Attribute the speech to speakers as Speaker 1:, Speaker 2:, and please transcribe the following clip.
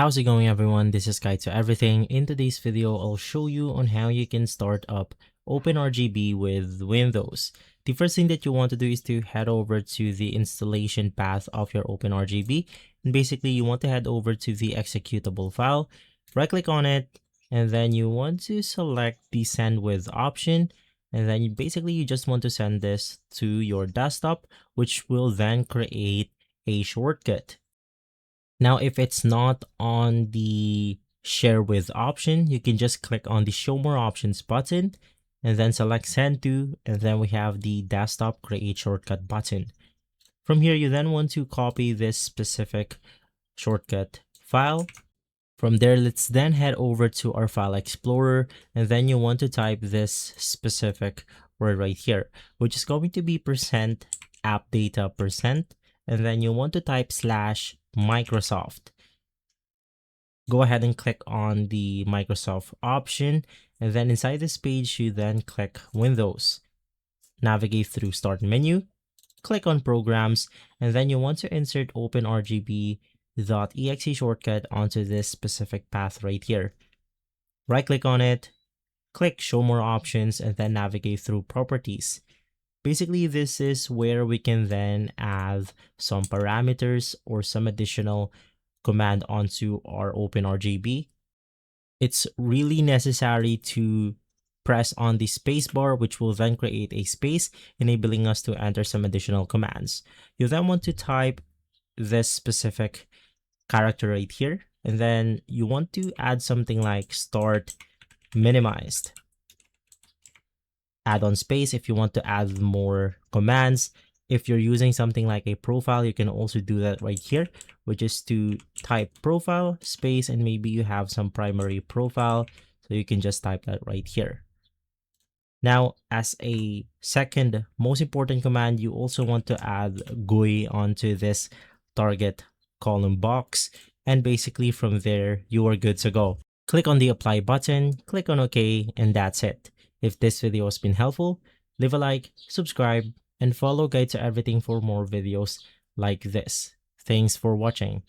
Speaker 1: How's it going, everyone? This is Guide to Everything. In today's video, I'll show you on how you can start up OpenRGB with Windows. The first thing that you want to do is to head over to the installation path of your OpenRGB. And basically, you want to head over to the executable file, right-click on it, and then you want to select the send with option. And then you just want to send this to your desktop, which will then create a shortcut. Now, if it's not on the share with option, you can just click on the show more options button and then select send to, and then we have the desktop create shortcut button. From here, you then want to copy this specific shortcut file. From there, let's then head over to our file explorer, and then you want to type this specific word right here, which is going to be %appdata%, and then you want to type /Microsoft. Go ahead and click on the Microsoft option, and then inside this page, you then click Windows. Navigate through Start menu, click on Programs, and then you want to insert OpenRGB.exe shortcut onto this specific path right here. Right-click on it, click Show More Options, and then navigate through Properties. Basically, this is where we can then add some parameters or some additional command onto our OpenRGB. It's really necessary to press on the space bar, which will then create a space, enabling us to enter some additional commands. You then want to type this specific character right here, and then you want to add something like start minimized. Add on space if you want to add more commands. If you're using something like a profile, you can also do that right here, which is to type profile space, and maybe you have some primary profile, so you can just type that right here. Now, as a second most important command, you also want to add GUI onto this target column box, and basically from there, you are good to go. Click on the apply button, click on OK, and that's it. If this video has been helpful, leave a like, subscribe, and follow Guide to Everything for more videos like this. Thanks for watching.